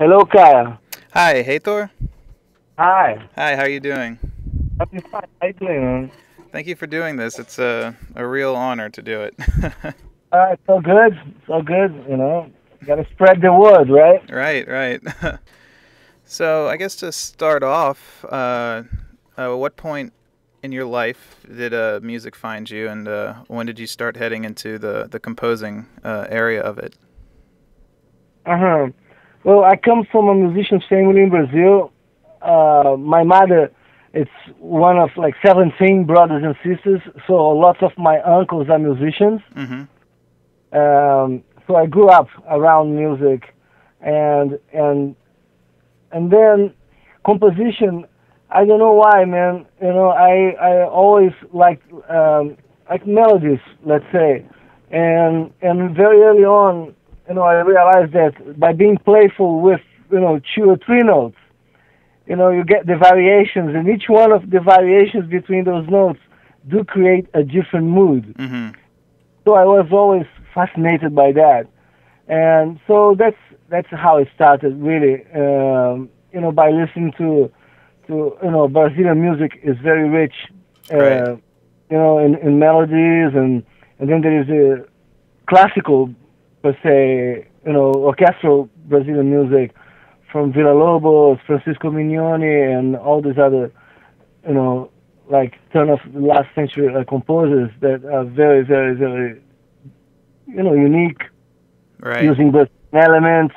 Hello, Kaya. Hi, Heitor. Hi. Hi, how are you doing? I'm fine. How you doing, man? Thank you for doing this. It's a real honor to do it. It's all good. It's all good. Gotta spread the word, right? Right, right. So, I guess to start off, what point in your life did music find you, and when did you start heading into the composing area of it? Uh huh. Well, I come from a musician family in Brazil. My mother, it's one of like 17 brothers and sisters, so lots of my uncles are musicians. Mm-hmm. So I grew up around music, and and and then composition. I don't know why, man. I always like melodies, let's say, and very early on, I realized that by being playful with two or three notes, you get the variations, and each one of the variations between those notes do create a different mood. Mm-hmm. So I was always fascinated by that, and so that's how it started, really. By listening to Brazilian music is very rich, Right. uh, in melodies, and then there is a classical per se, orchestral Brazilian music from Villa Lobos, Francisco Mignoni, and all these other, you know, like turn of the last century composers that are very, very, very, unique, Right. using Brazilian elements,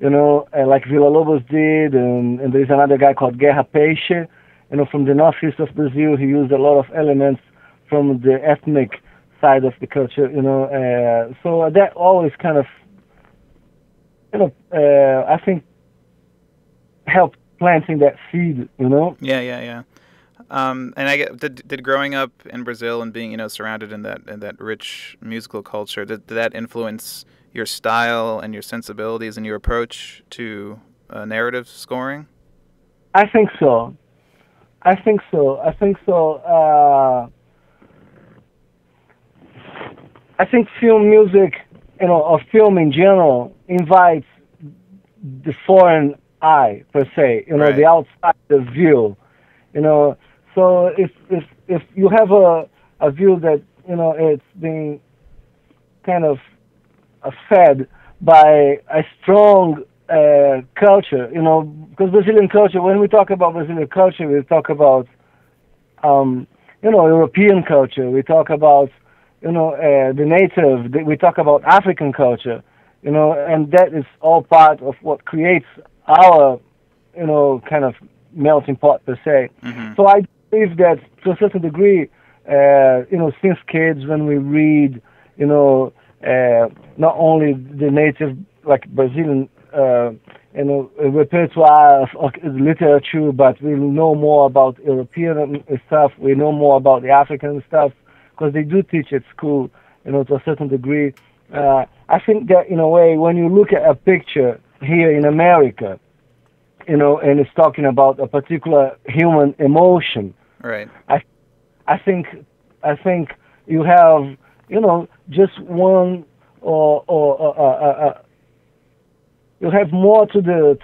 like Villa Lobos did, and there's another guy called Guerra Peixe, from the northeast of Brazil. He used a lot of elements from the ethnic side of the culture, so that always kind of, I think helped planting that seed. Yeah, yeah, yeah. And I get did growing up in Brazil and being surrounded in that rich musical culture, did that influence your style and your sensibilities and your approach to narrative scoring? I think so. I think so. I think so. I think film music, or film in general, invites the foreign eye per se, the Right. outside the view, you know. So if you have a view that it's being kind of fed by a strong culture, because Brazilian culture. When we talk about Brazilian culture, we talk about European culture. We talk about the native. We talk about African culture, and that is all part of what creates our kind of melting pot per se. Mm-hmm. So I believe that to a certain degree, since kids when we read, not only the native like Brazilian, repertoire of literature, but we know more about European stuff. We know more about the African stuff because they do teach at school, to a certain degree. I think that in a way, when you look at a picture here in America, and it's talking about a particular human emotion. Right. I, I think, I think you have, just one or you have more to the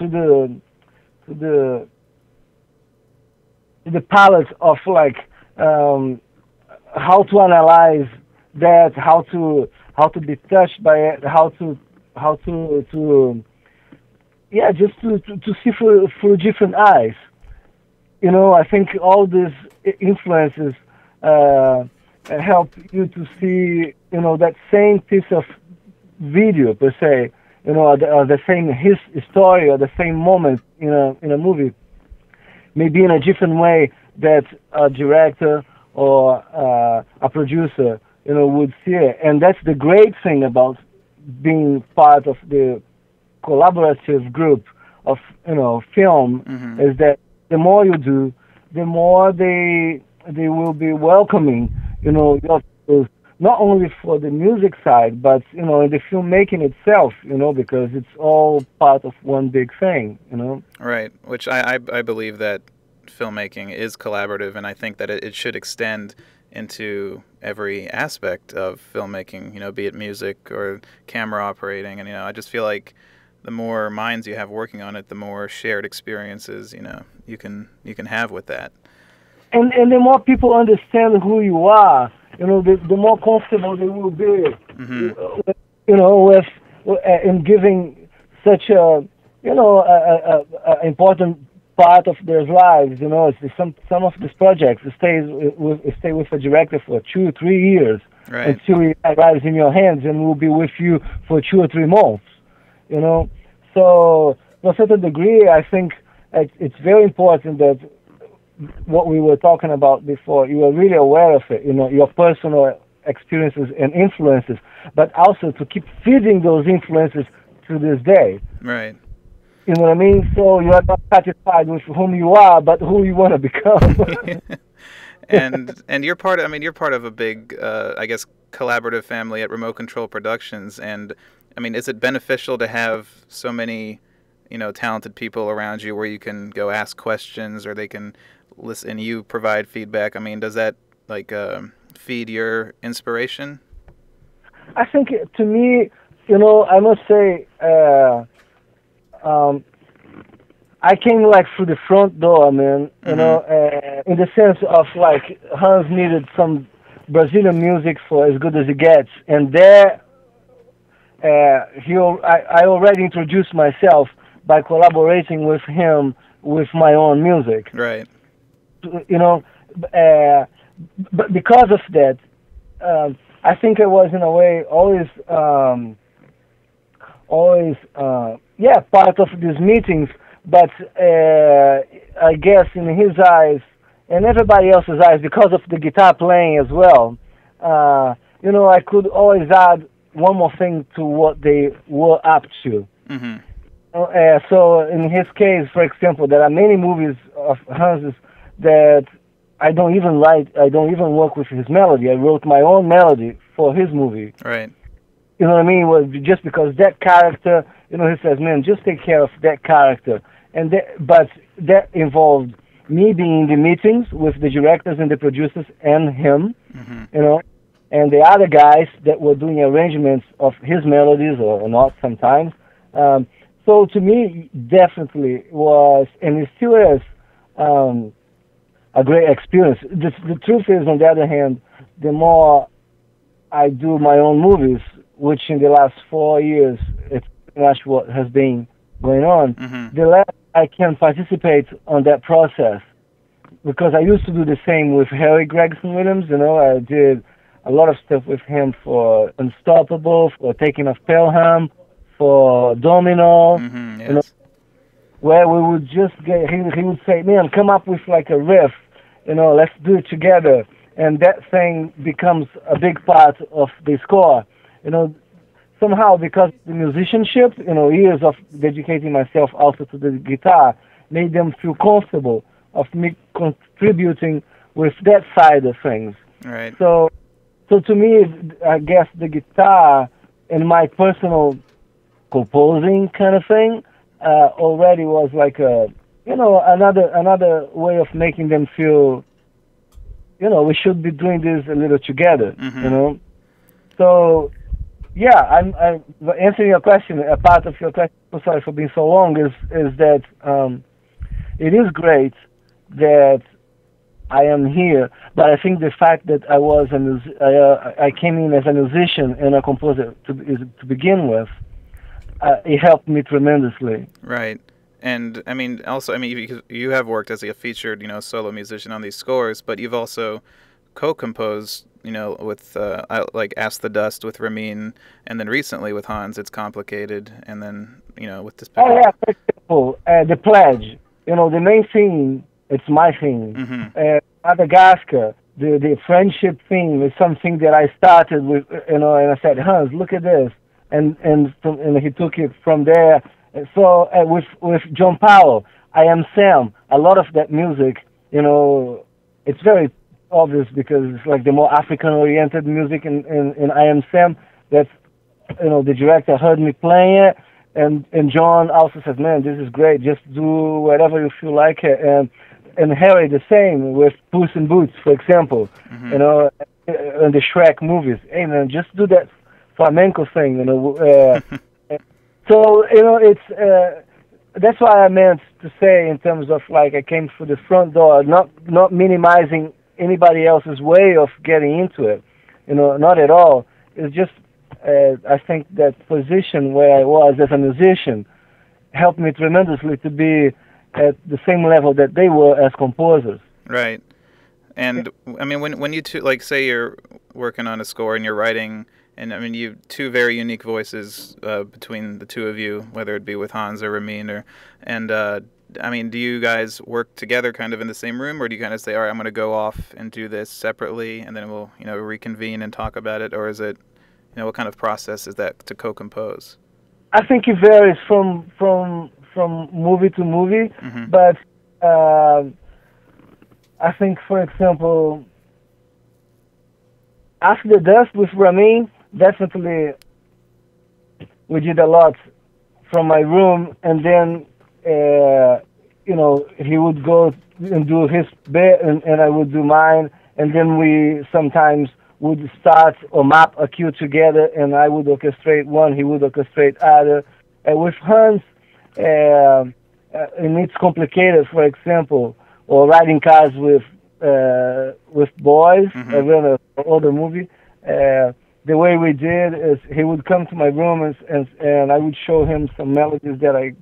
the palette of like how to analyze that, how to be touched by it, how to yeah, just to see through different eyes. I think all these influences uh, help you to see, that same piece of video per se, the same story or the same moment in a movie, maybe in a different way that a director or a producer, would see it. And that's the great thing about being part of the collaborative group of film, Mm-hmm. is that the more you do, the more they will be welcoming your skills, not only for the music side but in the filmmaking itself, because it's all part of one big thing. Right. Which I believe that filmmaking is collaborative, and I think that it should extend into every aspect of filmmaking, be it music or camera operating. And, I just feel like the more minds you have working on it, the more shared experiences, you can have with that. And the more people understand who you are, the more comfortable they will be, with in giving such a important part of their lives. Some of these projects stay with a director for 2 or 3 years, right, until it arrives in your hands and will be with you for 2 or 3 months. So to a certain degree, I think it's very important that what we were talking about before, you are really aware of it, your personal experiences and influences, but also to keep feeding those influences to this day. Right. You know what I mean? So you are not satisfied with whom you are, but who you want to become. And you're part of a big, I guess, collaborative family at Remote Control Productions. And I mean, is it beneficial to have so many, talented people around you where you can go ask questions or they can listen and you provide feedback? I mean, does that feed your inspiration? I think, to me, I must say, I came through the front door, man. In the sense of Hans needed some Brazilian music for As Good as It Gets, and there, I already introduced myself by collaborating with him with my own music. Right. But because of that, I think I was in a way always part of these meetings. But I guess in his eyes and everybody else's eyes, because of the guitar playing as well, I could always add one more thing to what they were up to. Mm-hmm. So in his case, for example, there are many movies of Hans's that I don't even write. I don't even work with his melody. I wrote my own melody for his movie. Right. You know what I mean? Was just because that character, he says, man, just take care of that character. But that involved me being in the meetings with the directors and the producers and him, and the other guys that were doing arrangements of his melodies or not sometimes. So to me, definitely was, and it still is, a great experience. The truth is, on the other hand, the more I do my own movies, which in the last 4 years, it's pretty much what has been going on, the less I can participate on that process. Because I used to do the same with Harry Gregson Williams, I did a lot of stuff with him for Unstoppable, for Taking of Pelham, for Domino, yes. Where we would just he would say, man, come up with a riff, let's do it together. And that thing becomes a big part of the score. Somehow, because the musicianship, years of dedicating myself also to the guitar, made them feel comfortable of me contributing with that side of things. Right. So to me, I guess the guitar and my personal composing kind of thing already was another way of making them feel, we should be doing this a little together, So, yeah, I'm answering your question. A part of your question, sorry for being so long, is that it is great that I am here, but I think the fact that I came in as a musician and a composer to begin with, it helped me tremendously. Right. And because you have worked as a featured, solo musician on these scores, but you've also co-composed, with Ask the Dust with Ramin, and then recently with Hans, It's Complicated, and then, with this. Oh yeah, for example, The Pledge. The main theme, it's my theme. Madagascar, the friendship theme is something that I started with, and I said, Hans, look at this, and he took it from there. So with John Powell, I Am Sam, a lot of that music, it's very obvious because it's the more African-oriented music in I Am Sam. That's, the director heard me playing it, and John also said, man, this is great, just do whatever you feel like it. And Harry the same with Puss in Boots, for example, and the Shrek movies. Hey man, just do that flamenco thing, So it's that's what I meant to say in terms of like I came through the front door, not minimizing anybody else's way of getting into it, not at all. It's just I think that position where I was as a musician helped me tremendously to be at the same level that they were as composers. Right. And I mean, when you two, like, say you're working on a score and you're writing, and I mean, you two very unique voices between the two of you, whether it be with Hans or Ramin, and I mean, do you guys work together kind of in the same room, or do you kind of say, all right, I'm going to go off and do this separately, and then we'll reconvene and talk about it, or is it, what kind of process is that to co-compose? I think it varies from movie to movie, mm-hmm. but I think, for example, After the Dust with Ramin, definitely we did a lot from my room, and then he would go and do his bit, and I would do mine, and then we sometimes would start or map a cue together, and I would orchestrate one, he would orchestrate other. With Hans, and it's complicated, for example, or riding cars with boys. Mm-hmm. I ran an older movie. The way we did is he would come to my room and I would show him some melodies that I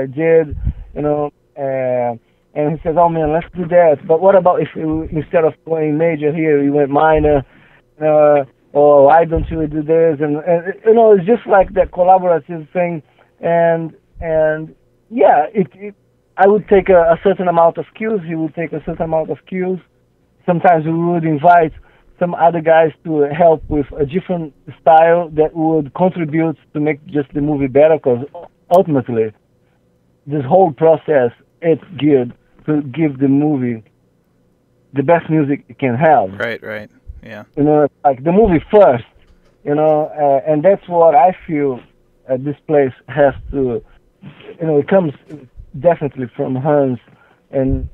did, and he says, "Oh man, let's do that. But what about if instead of playing major here, you went minor? Or why don't you do this?" And it's just like that collaborative thing. And yeah, I would take a certain amount of cues. He would take a certain amount of cues. Sometimes we would invite some other guys to help with a different style that would contribute to make just the movie better, because ultimately this whole process is geared to give the movie the best music it can have. Right, yeah. Like the movie first, and that's what I feel this place has to, it comes definitely from Hans and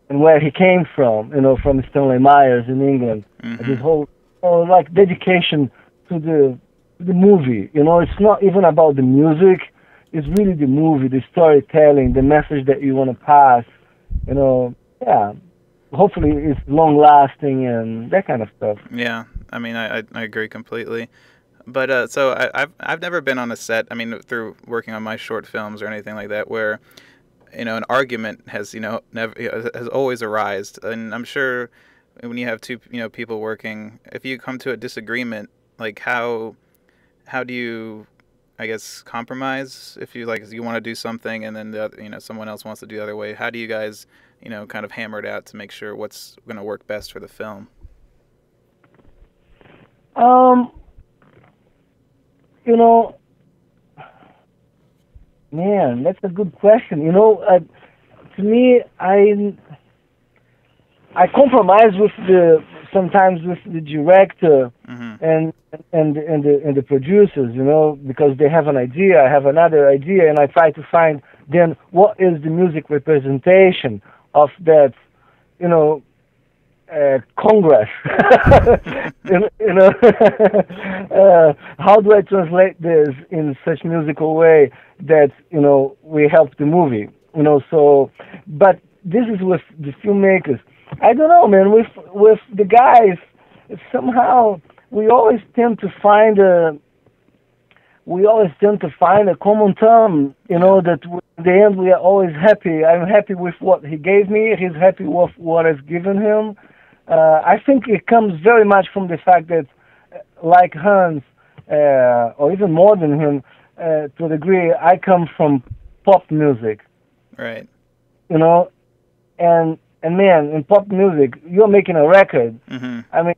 where he came from, from Stanley Myers in England. Mm-hmm. This whole like dedication to the movie. It's not even about the music. It's really the movie, the storytelling, the message that you want to pass. Yeah. Hopefully it's long lasting and that kind of stuff. Yeah, I mean, I agree completely. But so I've never been on a set. I mean, through working on my short films or anything like that, where an argument has never has always arisen. And I'm sure when you have two people working, if you come to a disagreement, like how do you, I guess, compromise? If you you want to do something and then someone else wants to do the other way, how do you guys kind of hammer it out to make sure what's going to work best for the film? Man, that's a good question. To me, I compromise sometimes with the director mm-hmm. and the producers, because they have an idea, I have another idea, and I try to find then what is the music representation of that, Congress. How do I translate this in such musical way that we help the movie? So, but this is with the filmmakers. I don't know, man. With the guys, somehow we always tend to find a common term. That in the end we are always happy. I'm happy with what he gave me. He's happy with what I've given him. I think it comes very much from the fact that, like Hans, or even more than him, to a degree, I come from pop music. Right. And man, in pop music, you're making a record. Mm-hmm. I mean,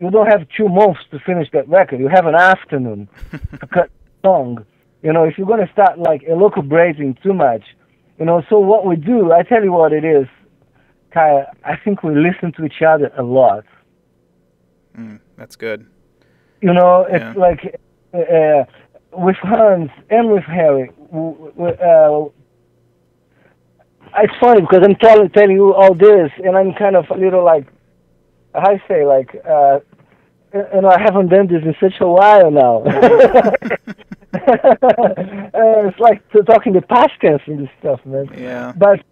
you don't have 2 months to finish that record. You have an afternoon to cut the song. If you're going to start elucubrating too much, so what we do, I tell you what it is, Kaya, I think we listen to each other a lot. That's good. It's like with Hans and with Harry, it's funny because I'm telling you all this, and I'm kind of a little I haven't done this in such a while now. It's like talking the past tense in this stuff, man. Yeah. But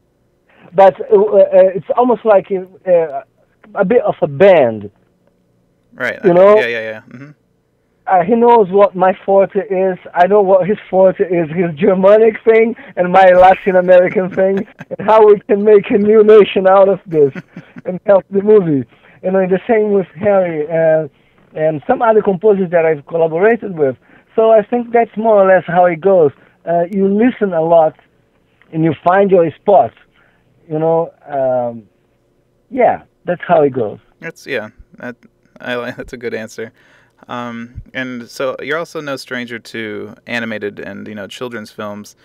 it's almost like a bit of a band. Right. You know, Yeah. Mm-hmm. he knows what my forte is. I know what his forte is, his Germanic thing and my Latin American thing, and how we can make a new nation out of this and help the movie. You know, the same with Harry and some other composers that I've collaborated with. So I think that's more or less how it goes. You listen a lot, and you find your spot. You know, yeah, that's how it goes. That's that's a good answer. And so you're also no stranger to animated and children's films,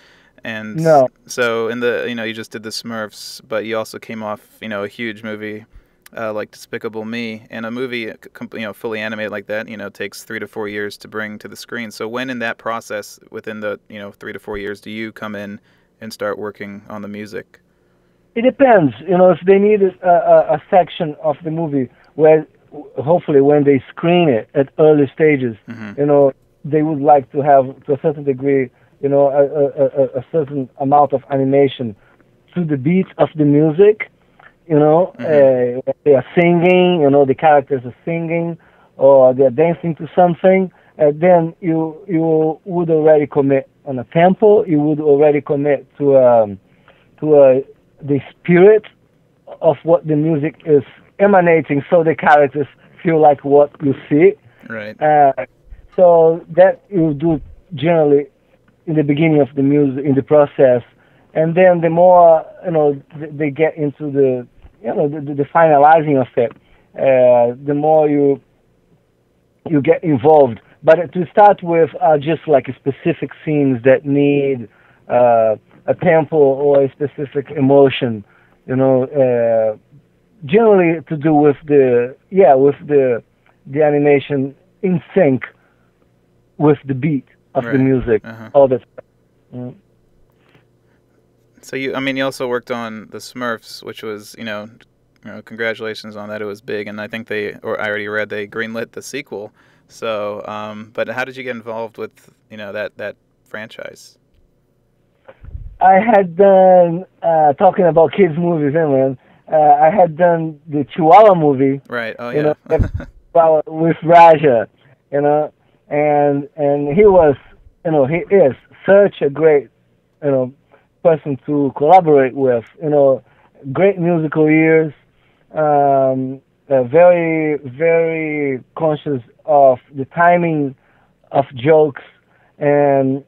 and No. so in the you just did the Smurfs, but you also came off a huge movie like Despicable Me, and a movie fully animated like that takes 3 to 4 years to bring to the screen. So when in that process, within the 3 to 4 years, do you come in and start working on the music? It depends. If they need a section of the movie where, hopefully, when they screen it at early stages, mm-hmm. They would like to have, to a certain degree, a certain amount of animation to the beat of the music. Mm-hmm. They are singing. The characters are singing, or they are dancing to something. Then you would already commit on a tempo. You would already commit to the spirit of what the music is emanating, so the characters feel like what you see. Right. So that you do generally in the beginning of the music, in the process, and then the more they get into the finalizing of it, the more you get involved. But to start with, just like specific scenes that need a tempo or a specific emotion, generally to do with the animation in sync with the beat of the music. Uh-huh. All that stuff. Mm. So you also worked on the Smurfs, which was congratulations on that. It was big, and I think I already read they greenlit the sequel. So, but how did you get involved with that franchise? I had done, talking about kids movies, man. I had done the Chihuahua movie. Right. Oh yeah. With Raja, and he was, he is such a great, person to collaborate with. Great musical ears, very, very conscious of the timing of jokes, and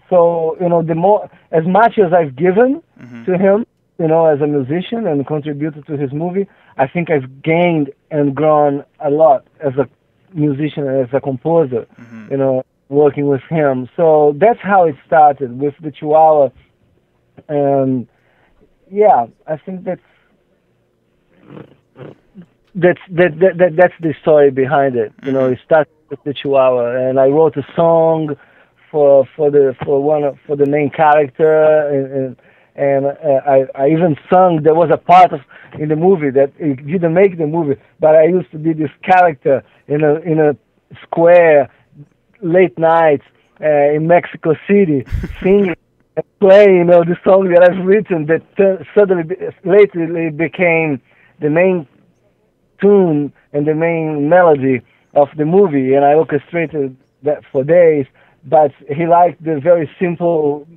so the more, as much as I've given mm-hmm. to him, as a musician and contributed to his movie, I think I've gained and grown a lot as a musician and as a composer, mm-hmm. Working with him. So that's how it started with the Chihuahua, and yeah, I think that's the story behind it. Mm-hmm. It started with the Chihuahua, and I wrote a song for the main character, and I even sung. There was a part in the movie that it didn't make the movie, but I used to be this character in a square late nights in Mexico City, singing and playing the song that I've written that lately became the main tune and the main melody of the movie, and I orchestrated that for days. But he liked the very simple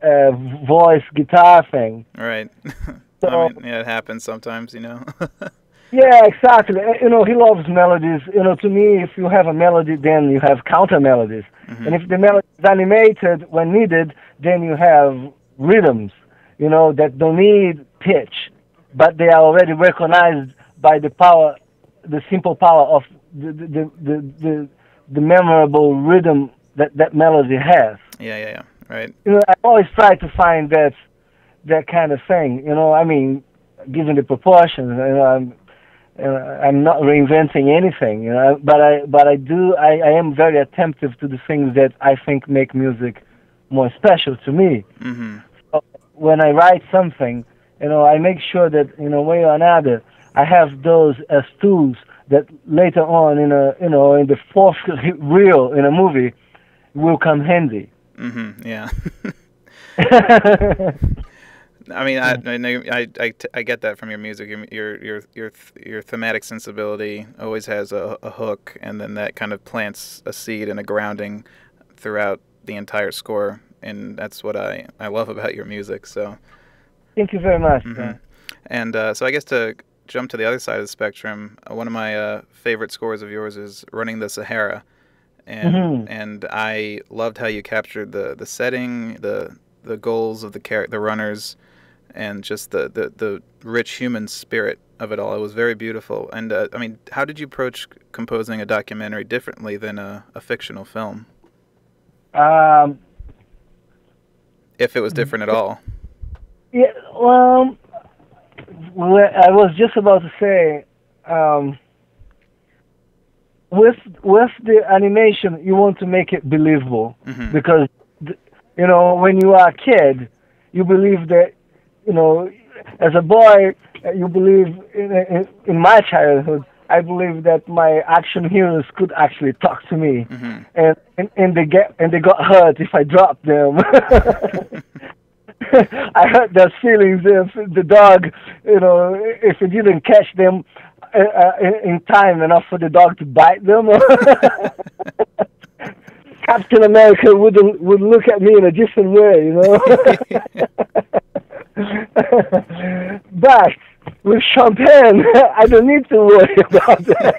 voice guitar thing. Right. So, it happens sometimes, Yeah, exactly. He loves melodies. To me, if you have a melody, then you have counter melodies. Mm-hmm. And if the melody is animated when needed, then you have rhythms, that don't need pitch, but they are already recognized by the power, the simple power of the memorable rhythm that melody has. Yeah. Right. I always try to find that kind of thing. Given the proportions, I'm not reinventing anything. But I am very attentive to the things that I think make music more special to me. Mm-hmm. So when I write something, I make sure that in a way or another I have those as tools that later on in the fourth reel in a movie, will come handy. Yeah. I mean, I get that from your music. Your thematic sensibility always has a hook, and then that kind of plants a seed and a grounding throughout the entire score, and that's what I love about your music. So, thank you very much. And so I guess to jump to the other side of the spectrum, one of my favorite scores of yours is "Running the Sahara," and I loved how you captured the setting, the goals of the runners, and just the rich human spirit of it all. It was very beautiful. And I mean, how did you approach composing a documentary differently than a fictional film? If it was different at all. Yeah, well, I was just about to say, with the animation, you want to make it believable, because when you are a kid, you believe that, as a boy, you believe in my childhood, I believe that my action heroes could actually talk to me, and they got hurt if I dropped them. I hurt their feelings if the dog, if it didn't catch them in time enough for the dog to bite them. Captain America would look at me in a different way, But with champagne, I don't need to worry about that.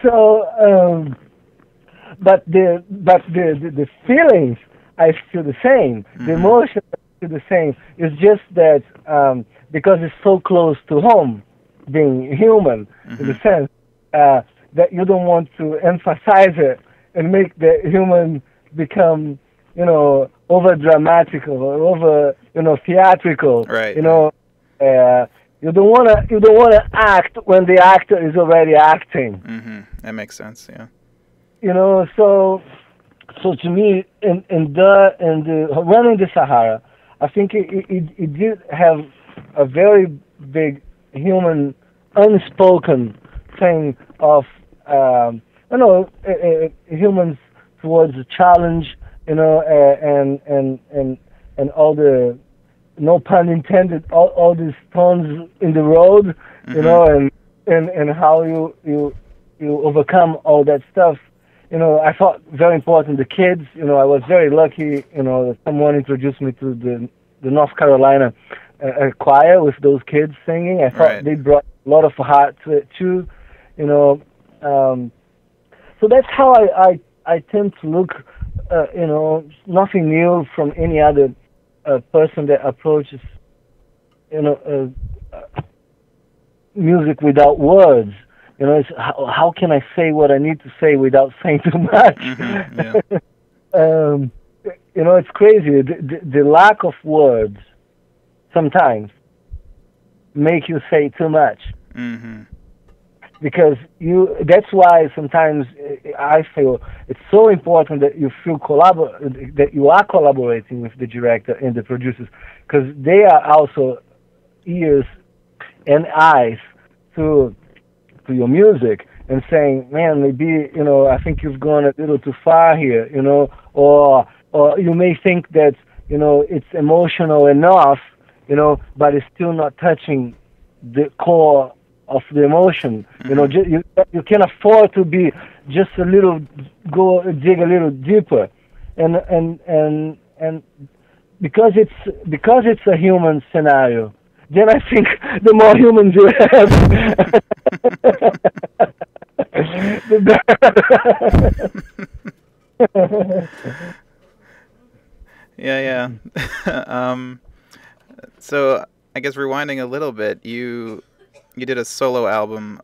So, but the feelings I feel the same. The emotions I feel the same. It's just that because it's so close to home, being human, in the sense that you don't want to emphasize it and make the human become, over dramatical or over, theatrical. Right. You don't wanna act when the actor is already acting. That makes sense. Yeah. So to me, in the Running the Sahara, I think it did have a very big human, unspoken thing of humans towards the challenge, and all the, no pun intended, all these thorns in the road, and how you overcome all that stuff. I thought very important, the kids, I was very lucky, that someone introduced me to the North Carolina choir with those kids singing. I thought they brought a lot of heart to it too, so that's how I tend to look, nothing new from any other person that approaches, music without words. It's how can I say what I need to say without saying too much? It's crazy. The lack of words sometimes make you say too much. Because that's why sometimes I feel it's so important that you feel that you are collaborating with the director and the producers, because they are also ears and eyes to your music, and saying, man, maybe, I think you've gone a little too far here, or you may think that, it's emotional enough, but it's still not touching the core of the emotion. You can afford to be just a little, dig a little deeper, and because it's a human scenario, then I think the more humans you have, the better. Yeah. So I guess rewinding a little bit, you did a solo album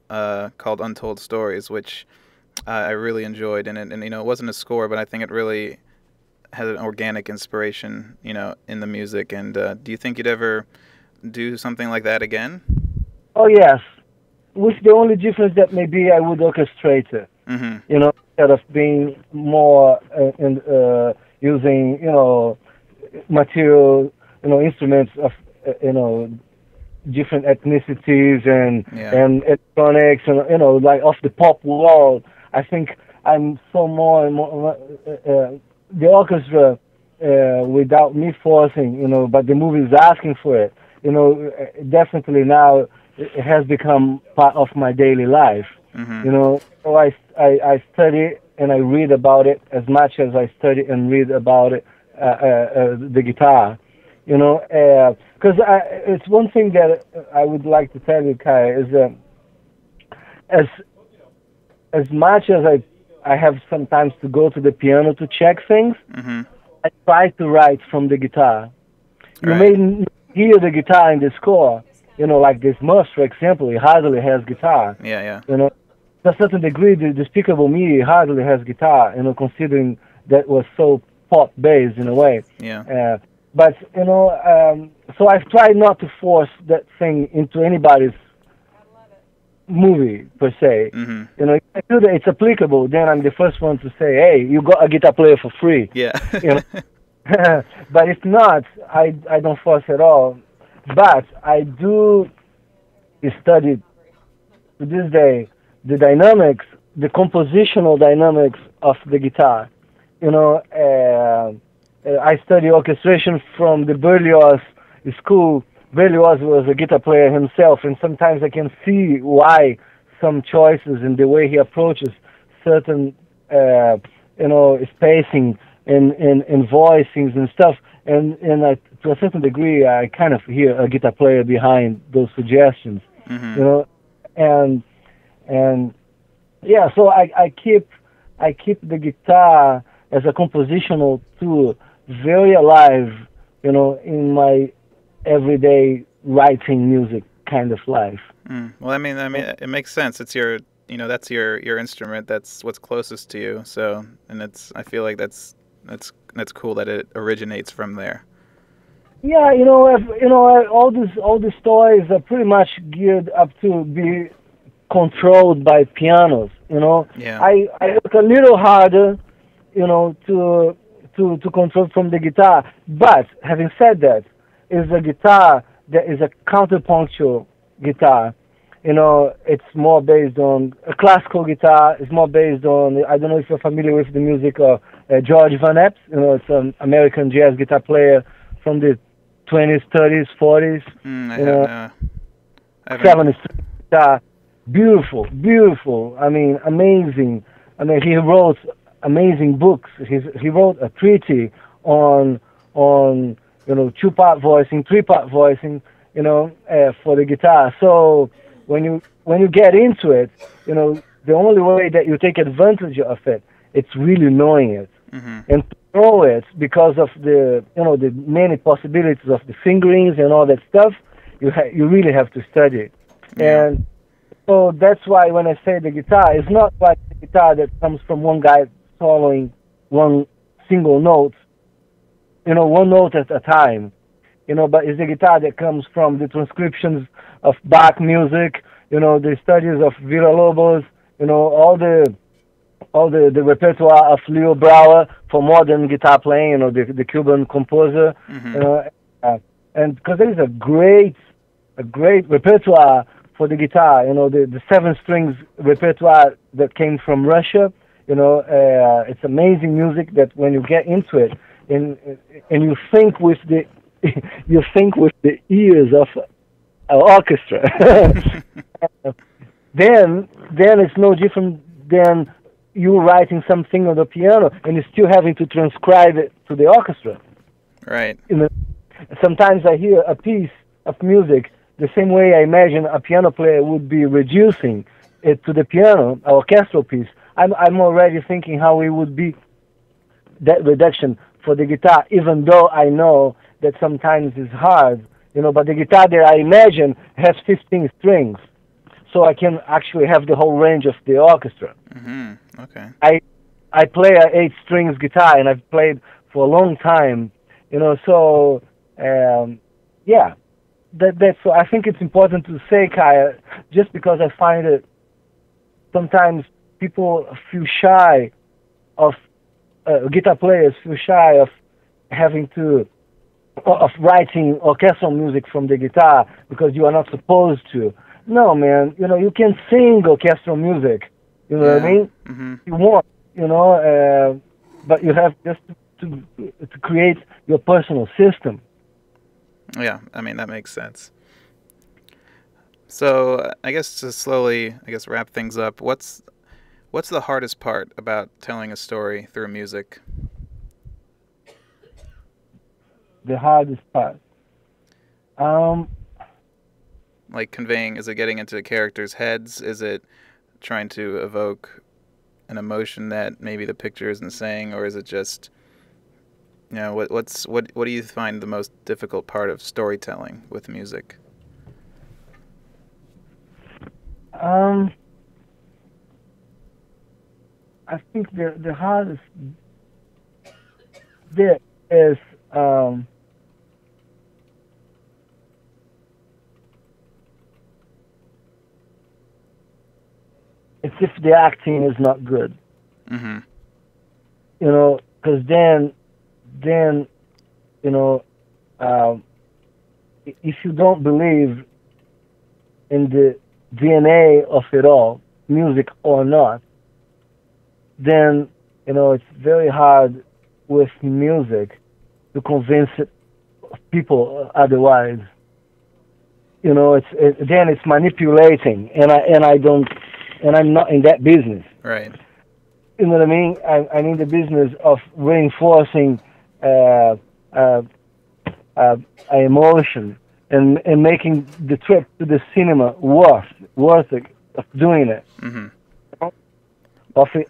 called Untold Stories, which I really enjoyed, and it wasn't a score, but I think it really had an organic inspiration, in the music. And do you think you'd ever do something like that again? Oh yes, with the only difference that maybe I would orchestrate it. Instead of being more using material, instruments of different ethnicities Yeah. and electronics and like of the pop world. I think I'm so more and more the orchestra without me forcing, but the movie is asking for it. Definitely now it has become part of my daily life. Mm-hmm. So I study and I read about it as much as I study and read about it, the guitar. Because it's one thing that I would like to tell you, Kai, is as as much as I have sometimes to go to the piano to check things, Mm-hmm. I try to write from the guitar. You may Right. hear the guitar in the score, like this Smurfs, for example, he hardly has guitar. Yeah. Yeah. To a certain degree, the Despicable Me hardly has guitar, considering that was so pop-based in a way. Yeah. But, so I've tried not to force that thing into anybody's movie, per se. Mm-hmm. If I feel that it's applicable, then I'm the first one to say, hey, you got a guitar player for free. Yeah. But if not, I don't force at all. But I do study to this day the dynamics, the compositional dynamics of the guitar. I study orchestration from the Berlioz school. Berlioz was a guitar player himself, and sometimes I can see why some choices in the way he approaches certain, spacing and voicings and stuff. And to a certain degree, I kind of hear a guitar player behind those suggestions. Mm-hmm. And yeah, so I keep the guitar as a compositional tool very alive, in my everyday writing music kind of life. Well, I mean, it makes sense. It's that's your instrument. That's what's closest to you. So, and I feel like that's cool that it originates from there. Yeah, all these toys are pretty much geared up to be controlled by pianos. Yeah. I work a little harder, to control from the guitar. But having said that, is a guitar that is a counterpunctual guitar. It's more based on a classical guitar. It's more based on, I don't know if you're familiar with the music of George Van Eps. It's an American jazz guitar player from the 20s, 30s, 40s. I haven't. 70s guitar. Beautiful, beautiful. I mean, amazing. I mean, he wrote amazing books. He wrote a treatise on 2-part voicing, 3-part voicing, for the guitar. So when you get into it, the only way that you take advantage of it, it's really knowing it. Mm-hmm. And to know it, because of the the many possibilities of the fingerings and all that stuff, you really have to study it. Yeah. And so that's why when I say the guitar, it's not like the guitar that comes from one guy soloing one single note, one note at a time, but it's a guitar that comes from the transcriptions of Bach music, the studies of Villa-Lobos, all the repertoire of Leo Brouwer for modern guitar playing, the Cuban composer, Mm-hmm. And because there is a great repertoire for the guitar, the 7 strings repertoire that came from Russia, it's amazing music that when you get into it, and you think with the ears of an orchestra, then it's no different than you writing something on the piano and you're still having to transcribe it to the orchestra. Right. Sometimes I hear a piece of music the same way I imagine a piano player would be reducing it to the piano, an orchestral piece. I'm already thinking how it would be that reduction for the guitar, even though I know that sometimes it's hard, but the guitar that I imagine has 15 strings, so I can actually have the whole range of the orchestra. Mm-hmm. Okay. I play a 8 strings guitar, and I've played for a long time, so yeah. That's so I think it's important to say, Kaya, just because I find it sometimes people feel shy of guitar players feel shy of having to of writing orchestral music from the guitar because you are not supposed to. No, man, you can sing orchestral music. You know what I mean? Mm-hmm. You want, but you have just to create your personal system. Yeah, I mean, that makes sense. So I guess to slowly, wrap things up, what's the hardest part about telling a story through music? The hardest part. Like conveying, is it getting into the characters' heads? Is it trying to evoke an emotion that maybe the picture isn't saying, or is it just, what do you find the most difficult part of storytelling with music? I think the hardest bit is it's if the acting is not good. Mm-hmm. Because then if you don't believe in the DNA of it all, music or not, then it's very hard with music to convince people otherwise. Then it's manipulating, and I'm not in that business. Right. You know what I mean? I'm in the business of reinforcing emotion and making the trip to the cinema worth it, of doing it. Mm-hmm.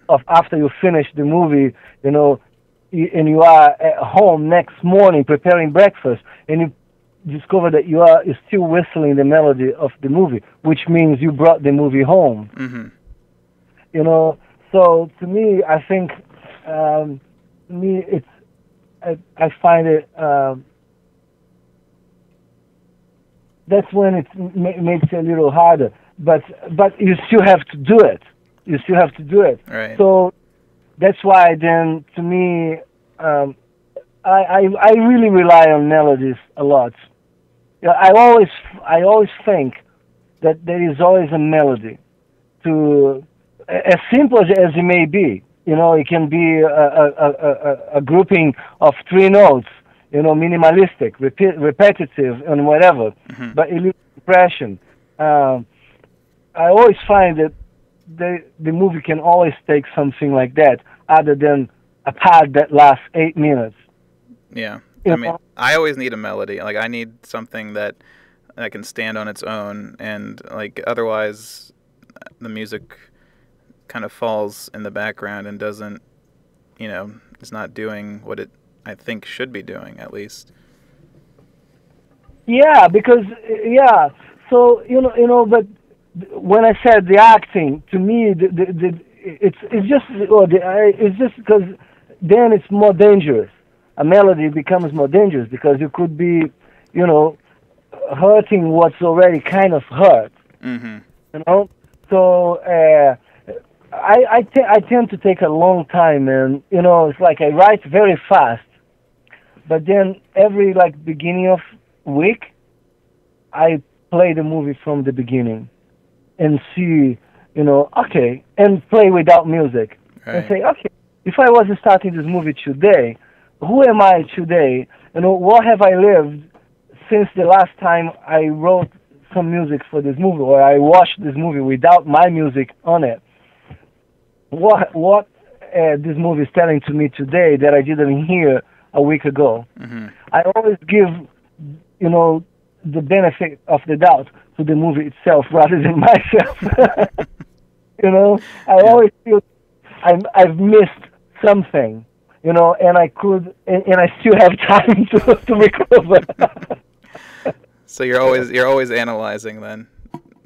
Of after you finish the movie, and you are at home next morning preparing breakfast, and you discover that you're still whistling the melody of the movie, which means you brought the movie home. Mm-hmm. So to me, I think, it's I find it. That's when it makes it a little harder, but you still have to do it. You still have to do it. Right. So that's why then, to me, I really rely on melodies a lot. I always think that there is always a melody, to as simple as it may be. It can be a grouping of 3 notes, minimalistic, repetitive, and whatever. Mm-hmm. But it leaves impression. I always find that the movie can always take something like that, other than a part that lasts 8 minutes. Yeah. I mean, I always need a melody. Like, I need something that can stand on its own, and like otherwise the music kind of falls in the background and doesn't, it's not doing what it, I think, should be doing, at least. Yeah, because so but when I said the acting, to me, it's just because then it's more dangerous. A melody becomes more dangerous because you could be, hurting what's already kind of hurt. Mm-hmm. So I tend to take a long time, and it's like I write very fast, but then every beginning of week, I play the movie from the beginning and see, okay, and play without music. Right. And say, okay, if I was starting this movie today, who am I today? What have I lived since the last time I wrote some music for this movie, or I watched this movie without my music on it? What this movie is telling to me today that I didn't hear a week ago? Mm-hmm. I always give, the benefit of the doubt to the movie itself rather than myself. I always feel I've missed something, and I could, and I still have time to recover. So you're always analyzing then.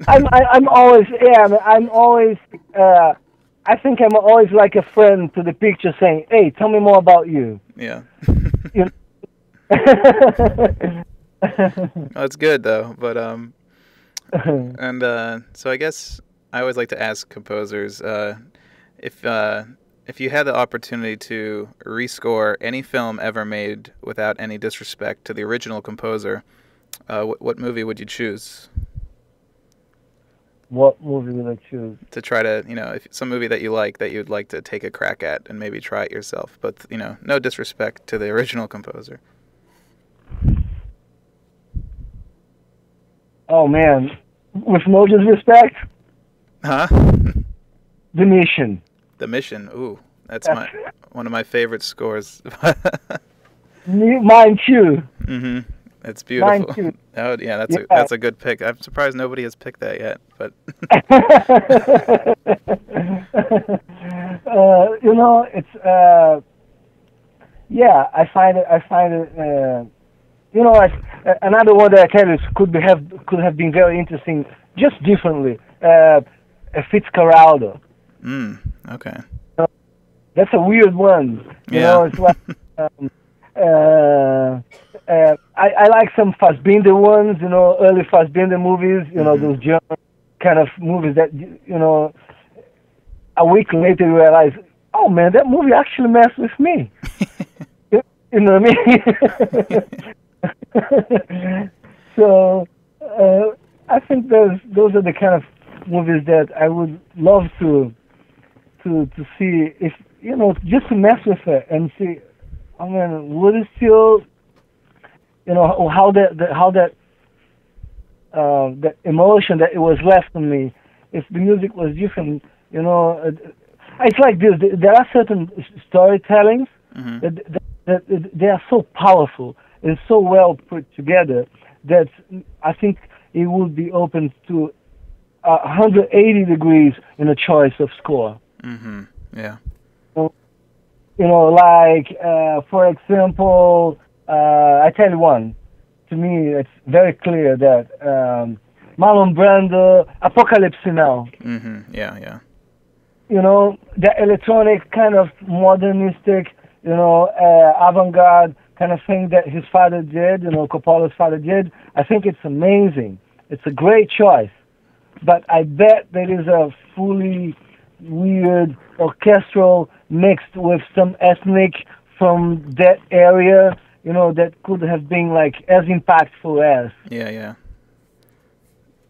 I'm always I think I'm always like a friend to the picture, saying, "Hey, tell me more about you." Yeah. That's good though, but and so I guess I always like to ask composers if if you had the opportunity to rescore any film ever made without any disrespect to the original composer, what movie would you choose? What movie would I choose? To try to, if some movie that you like that you'd like to take a crack at and maybe try it yourself, but, no disrespect to the original composer. Oh, man. With no disrespect? Huh? The Mission. The Mission. Ooh, that's one of my favorite scores. Mine too. Mm-hmm. It's beautiful. Mine too. Oh, yeah, that's a good pick. I'm surprised nobody has picked that yet, but it's I find it another one that I tell you could have been very interesting, just differently. Fitzcarraldo. Okay. That's a weird one. It's like I like some Fassbinder ones, early Fassbinder movies, those German kind of movies that, a week later you realize, oh man, that movie actually messed with me. You know what I mean? So I think those are the kind of movies that I would love to see, if just to mess with it and see, oh man, would it still, how that emotion that it was left on me, if the music was different, it's like this. There are certain storytellings that they are so powerful and so well put together that I think it would be open to 180 degrees in a choice of score. Mm-hmm. Yeah. For example, I tell you one. To me, it's very clear that Marlon Brando, Apocalypse Now. Mm-hmm. Yeah. The electronic kind of modernistic, avant-garde kind of thing that his father did, Coppola's father did. I think it's amazing. It's a great choice. But I bet there is a fully weird orchestral mixed with some ethnic from that area, that could have been like as impactful as. Yeah.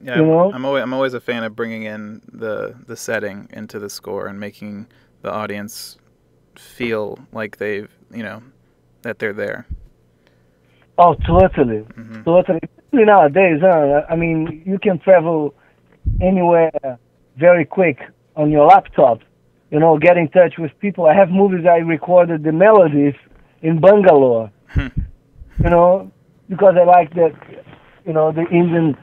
I'm always a fan of bringing in the setting into the score and making the audience feel like they've, that they're there. Oh, totally. Mm-hmm. Totally. Especially nowadays, I mean, you can travel anywhere very quick on your laptop, get in touch with people. I have movies I recorded the melodies in Bangalore, because I like that, the Indian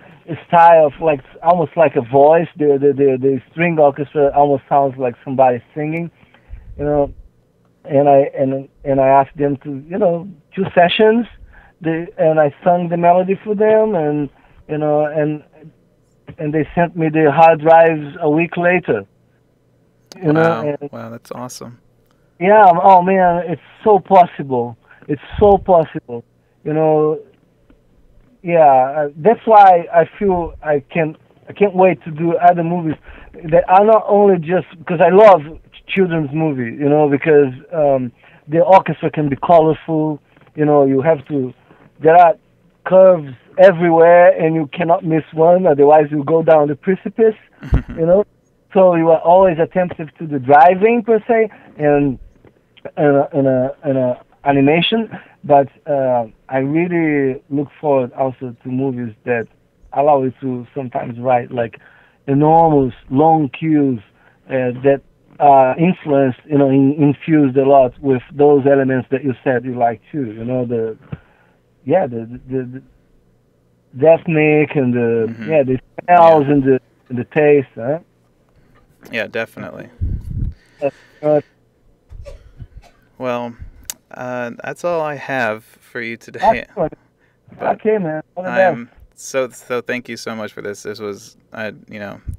style of like almost like a voice. The string orchestra almost sounds like somebody singing, and I asked them to, 2 sessions, and I sung the melody for them, and they sent me the hard drives a week later. Wow, that's awesome. Yeah, oh man, it's so possible. It's so possible. That's why I feel I can't wait to do other movies that are not only just because I love children's movies, because the orchestra can be colorful. There are curves everywhere, and you cannot miss one, otherwise you go down the precipice. So you are always attentive to the driving per se, and animation. But I really look forward also to movies that allow you to sometimes write like enormous long cues that are influenced, infused a lot with those elements that you said you like too. The ethnic and the smells and the taste. Huh? Yeah, definitely. Well, that's all I have for you today. Okay, man. So thank you so much for this. This was,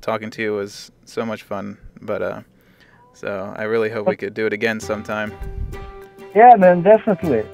talking to you was so much fun. But so I really hope we could do it again sometime. Yeah, man, definitely.